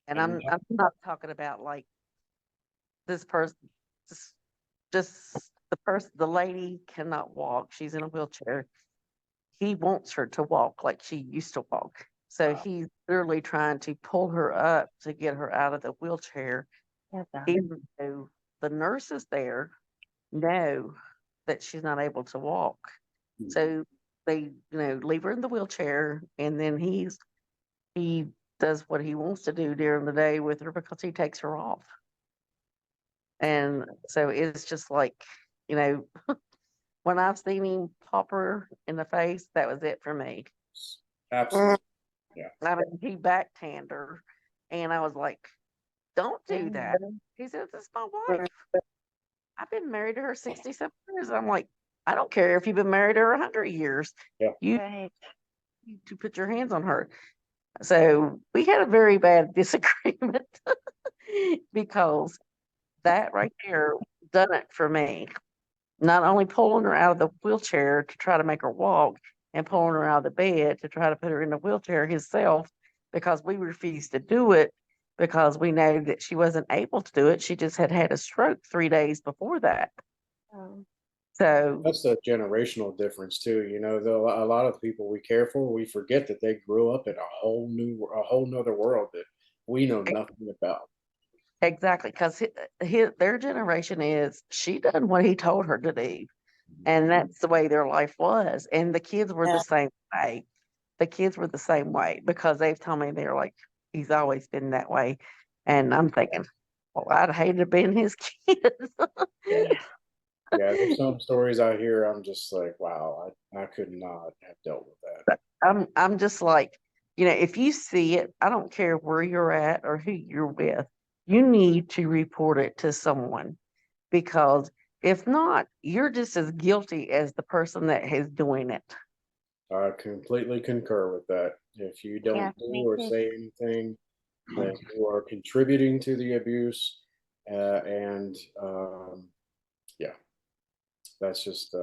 And and I'm not talking about like this person, just, just the lady cannot walk. She's in a wheelchair. He wants her to walk like she used to walk. So wow, he's literally trying to pull her up to get her out of the wheelchair, even though the nurses there know that she's not able to walk. So they, leave her in the wheelchair, and then he does what he wants to do during the day with her because he takes her off. And so it's just like, you know, when I've seen him pop her in the face, that was it for me. absolutely, yeah, I mean, he backhand her, and I was like, "Don't do that." He said, "This is my wife. I've been married to her 67 years." I'm like, "I don't care if you've been married to her 100 years. yeah. You Right. need to put your hands on her." So we had a very bad disagreement because that right there done it for me. Not only pulling her out of the wheelchair to try to make her walk, and pulling her out of the bed to try to put her in the wheelchair himself, because we refused to do it because we know that she wasn't able to do it. She just had had a stroke 3 days before that. Um, So That's the generational difference too. Though a lot of people we care for, we forget that they grew up in a whole nother world that we know nothing about. exactly, because their generation is, she done what he told her to do. And that's the way their life was. And the kids were Yeah. the same way. The kids were the same way because they've told me they're like, he's always been that way. And I'm thinking, well, I'd hate to have been his kids. Yeah. Yeah, there's some stories I hear, I'm just like, wow, I could not have dealt with that. I'm just like, if you see it, I don't care where you're at or who you're with, you need to report it to someone because if not, you're just as guilty as the person that is doing it. I completely concur with that. If you Yeah, don't do me or too. say anything, then you are contributing to the abuse. And yeah, that's just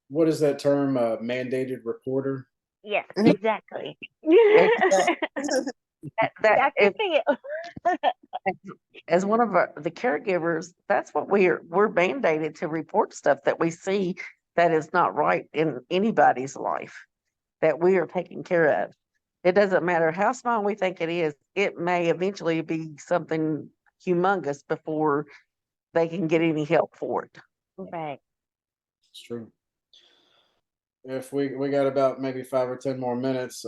what is that term? Mandated reporter. Yes, Mhm. exactly. That Dr. if, Phil. as one of the caregivers, that's what we're mandated to report stuff that we see that is not right in anybody's life that we are taking care of. It doesn't matter how small we think it is, it may eventually be something humongous before they can get any help for it. Right. It's true. If we got about maybe 5 or 10 more minutes,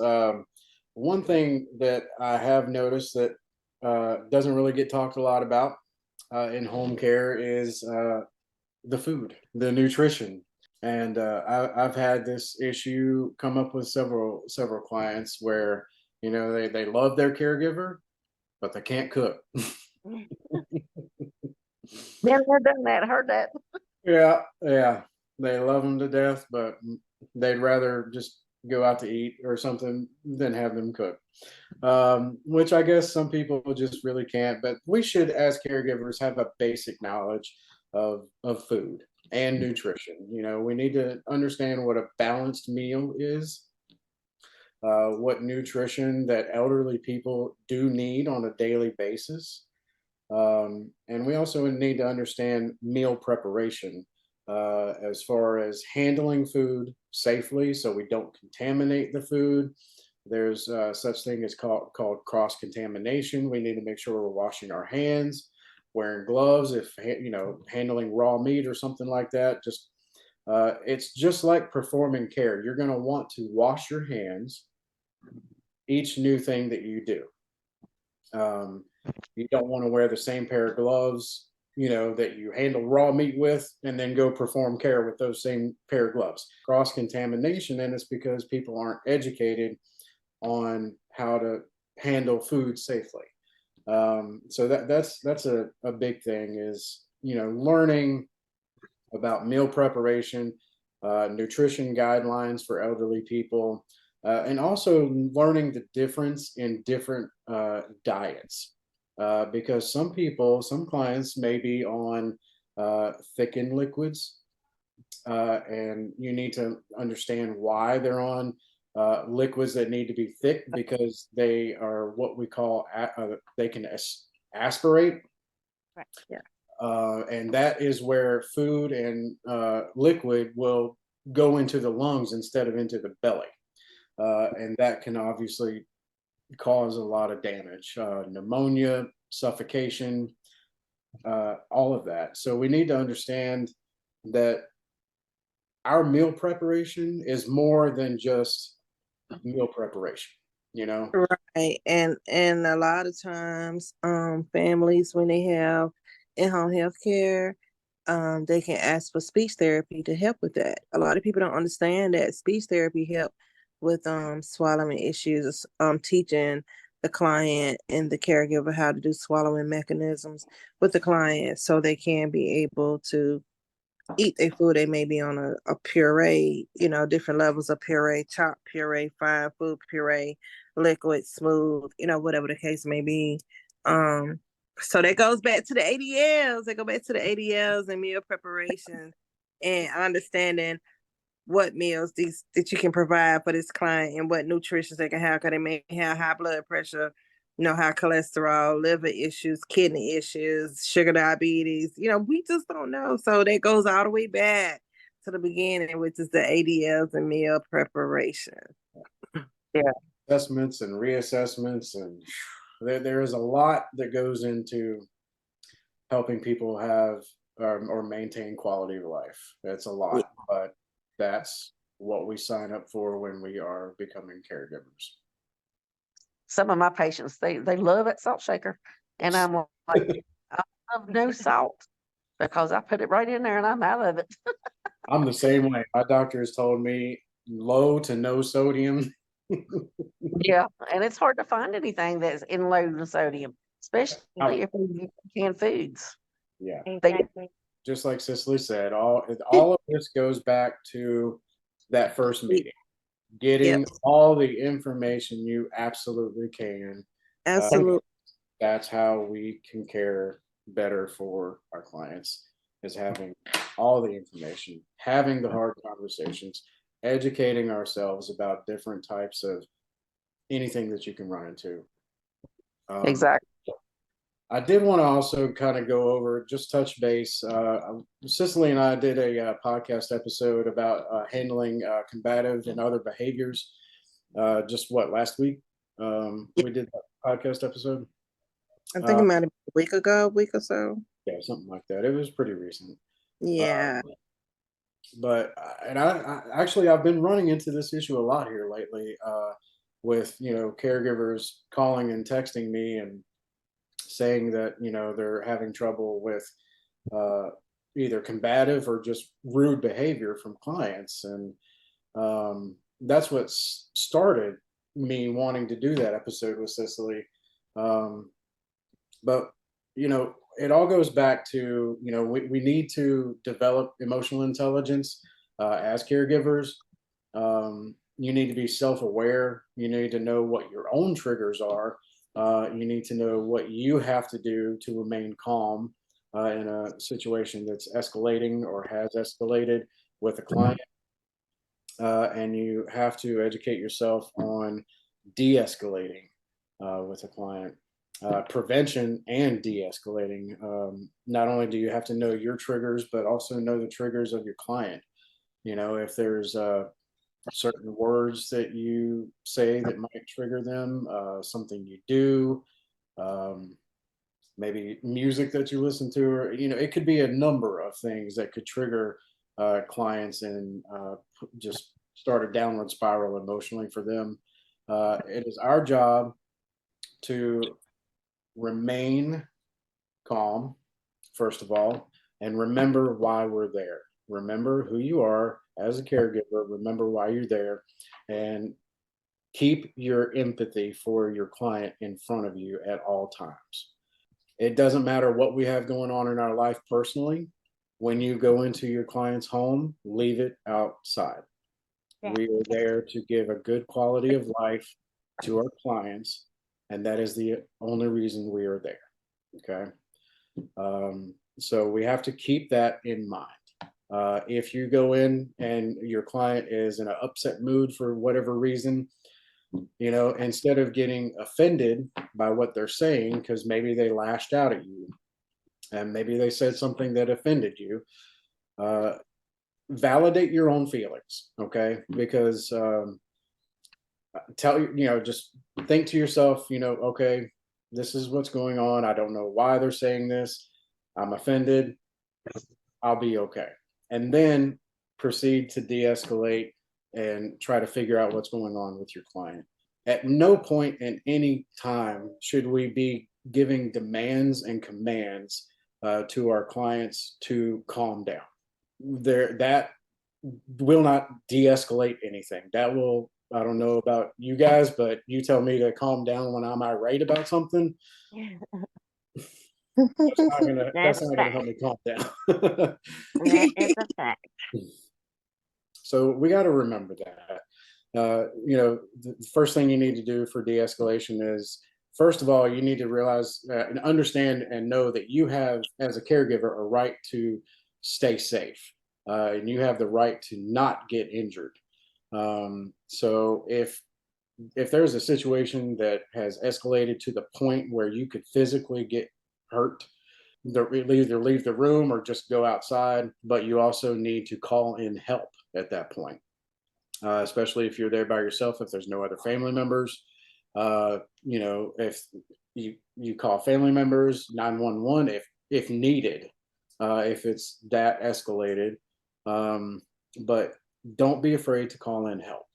one thing that I have noticed that doesn't really get talked a lot about in home care is the food, the nutrition. And I've had this issue come up with several clients where they love their caregiver, but they can't cook. Yeah, I've done that, heard that. Yeah, yeah. They love them to death, but they'd rather just go out to eat or something than have them cook. Which I guess some people just really can't. But we should, as caregivers, have a basic knowledge of food and nutrition. We need to understand what a balanced meal is, what nutrition that elderly people do need on a daily basis. And we also need to understand meal preparation as far as handling food safely so we don't contaminate the food. There's such thing as called cross contamination. We need to make sure we're washing our hands, wearing gloves if handling raw meat or something like that. Just it's just like performing care. You're going to want to wash your hands each new thing that you do. Um, you don't want to wear the same pair of gloves, that you handle raw meat with, and then go perform care with those same pair of gloves. Cross contamination, and it's because people aren't educated on how to handle food safely. So that's a big thing is learning about meal preparation, nutrition guidelines for elderly people, and also learning the difference in different diets. Because some clients may be on thickened liquids, and you need to understand why they're on liquids that need to be thick because they are what we call they can aspirate. Right. Yeah. And that is where food and liquid will go into the lungs instead of into the belly. And that can obviously cause a lot of damage, pneumonia, suffocation, all of that. So we need to understand that our meal preparation is more than just meal preparation, you know? Right. And a lot of times, families when they have in-home health care, they can ask for speech therapy to help with that. A lot of people don't understand that speech therapy help with swallowing issues, teaching the client and the caregiver how to do swallowing mechanisms with the client so they can be able to eat their food. They may be on a puree, different levels of puree, chopped puree, fine food puree, liquid, smooth, whatever the case may be. So that goes back to the ADLs. They go back to the ADLs and meal preparation and understanding what meals these that you can provide for this client and what nutrition they can have because they may have high blood pressure, high cholesterol, liver issues, kidney issues, sugar diabetes. We just don't know. So that goes all the way back to the beginning, which is the ADLs and meal preparation. Yeah. Assessments and reassessments, and there is a lot that goes into helping people have or maintain quality of life. It's a lot, but that's what we sign up for when we are becoming caregivers. Some of my patients, they love that salt shaker. And I'm like, I love no salt because I put it right in there and I'm out of it. I'm the same way. My doctor has told me low to no sodium. Yeah, and it's hard to find anything that's in low in sodium, especially if you canned foods. Yeah, Exactly. just like Cicely said, all of this goes back to that first meeting, getting Yep. all the information you absolutely can. Absolutely. That's how we can care better for our clients, is having all the information, having the hard conversations, educating ourselves about different types of anything that you can run into. Exactly. I did want to also kind of go over, just touch base. Cicely and I did a podcast episode about handling combative and other behaviors. Just what, last week? We did that podcast episode. I think it might have been a week ago, a week or so. Yeah, something like that. It was pretty recent. Yeah. But and I actually I've been running into this issue a lot here lately, with caregivers calling and texting me and saying that they're having trouble with either combative or just rude behavior from clients, and that's what started me wanting to do that episode with Cicely. But it all goes back to we need to develop emotional intelligence as caregivers. You need to be self-aware. You need to know what your own triggers are. You need to know what you have to do to remain calm in a situation that's escalating or has escalated with a client. And you have to educate yourself on de-escalating with a client. Prevention and de-escalating. Not only do you have to know your triggers, but also know the triggers of your client. If there's certain words that you say that might trigger them, something you do, maybe music that you listen to, or it could be a number of things that could trigger clients and just start a downward spiral emotionally for them. It is our job to remain calm, first of all, and remember why we're there. Remember who you are as a caregiver, remember why you're there, and keep your empathy for your client in front of you at all times. It doesn't matter what we have going on in our life personally. When you go into your client's home, leave it outside. We are there to give a good quality of life to our clients, and that is the only reason we are there. Okay. So we have to keep that in mind. If you go in and your client is in an upset mood for whatever reason, instead of getting offended by what they're saying, because maybe they lashed out at you and maybe they said something that offended you, validate your own feelings. Okay. Because just think to yourself, okay, this is what's going on. I don't know why they're saying this. I'm offended. I'll be okay. And then proceed to de-escalate and try to figure out what's going on with your client. At no point in any time should we be giving demands and commands to our clients to calm down. That will not de-escalate anything. That will, I don't know about you guys, but you tell me to calm down when I'm irate about something, that's not gonna help me calm down. That is a fact. So we got to remember that. The first thing you need to do for de-escalation is, first of all, you need to realize and understand and know that you have, as a caregiver, a right to stay safe, and you have the right to not get injured. So if there's a situation that has escalated to the point where you could physically get hurt, either leave the room or just go outside, but you also need to call in help at that point, especially if you're there by yourself, if there's no other family members. If you call family members, 911 if needed. if it's that escalated. But don't be afraid to call in help.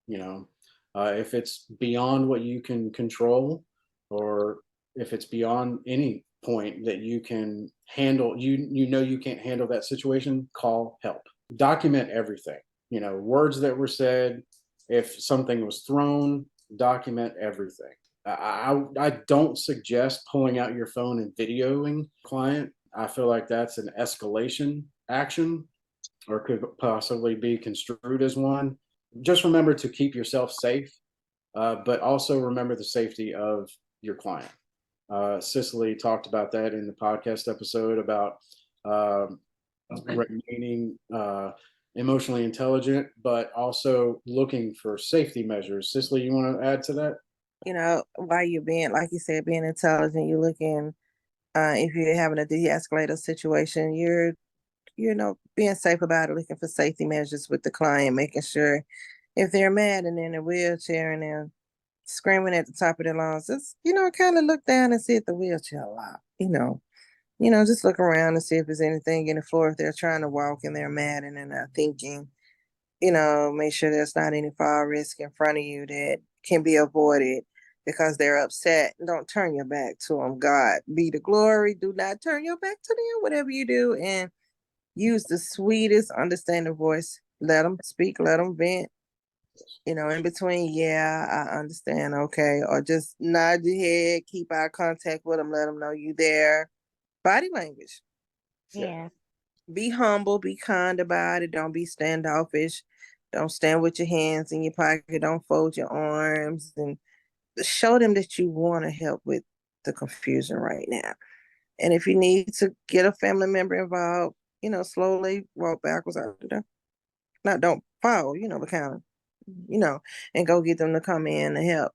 You know, if it's beyond what you can control, or if it's beyond any point that you can handle, you know you can't handle that situation, call help. Document everything. You know, words that were said. If something was thrown, document everything. I don't suggest pulling out your phone and videoing client. I feel like that's an escalation action, or could possibly be construed as one. Just remember to keep yourself safe, but also remember the safety of your client. Cicely talked about that in the podcast episode about remaining emotionally intelligent, but also looking for safety measures. Cicely, you want to add to that? You know, while you're being, like you said, being intelligent, you're looking, if you're having a de-escalate a situation, you're, you know, being safe about it, looking for safety measures with the client, making sure if they're mad and in a wheelchair and they're screaming at the top of their lungs, just, you know, kind of look down and see if the wheelchair lock, just look around and see if there's anything in the floor. If they're trying to walk and they're mad and they're not thinking, make sure there's not any fall risk in front of you that can be avoided because they're upset. Don't turn your back to them. God be the glory. Do not turn your back to them, whatever you do. And use the sweetest, understanding voice. Let them speak, let them vent. In between, yeah, I understand, okay. Or just nod your head, keep eye contact with them, let them know you there. Body language. Yeah. Be humble, be kind about it. Don't be standoffish. Don't stand with your hands in your pocket. Don't fold your arms, and show them that you want to help with the confusion right now. And if you need to get a family member involved, slowly walk backwards out the door. Not don't fall, but kind of, and go get them to come in and help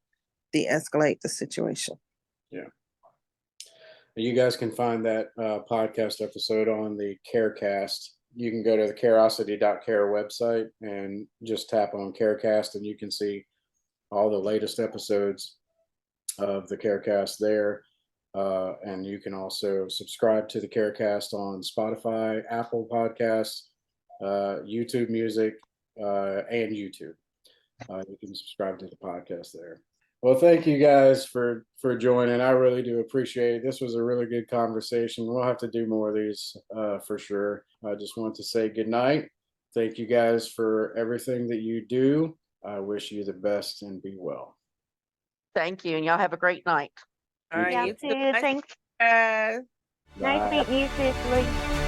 de-escalate the situation. Yeah. You guys can find that podcast episode on the CareCast. You can go to the Carosity.care website and just tap on CareCast, and you can see all the latest episodes of the CareCast there. And you can also subscribe to the CareCast on Spotify, Apple Podcasts, YouTube Music, and YouTube. You can subscribe to the podcast there. Well, thank you guys for joining. I really do appreciate it. This was a really good conversation. We'll have to do more of these for sure. I just want to say good night. Thank you guys for everything that you do. I wish you the best and be well. Thank you. And y'all have a great night. All right, Yeah, you too. too. Thanks. Guys. Nice Bye. meeting you, Cicely.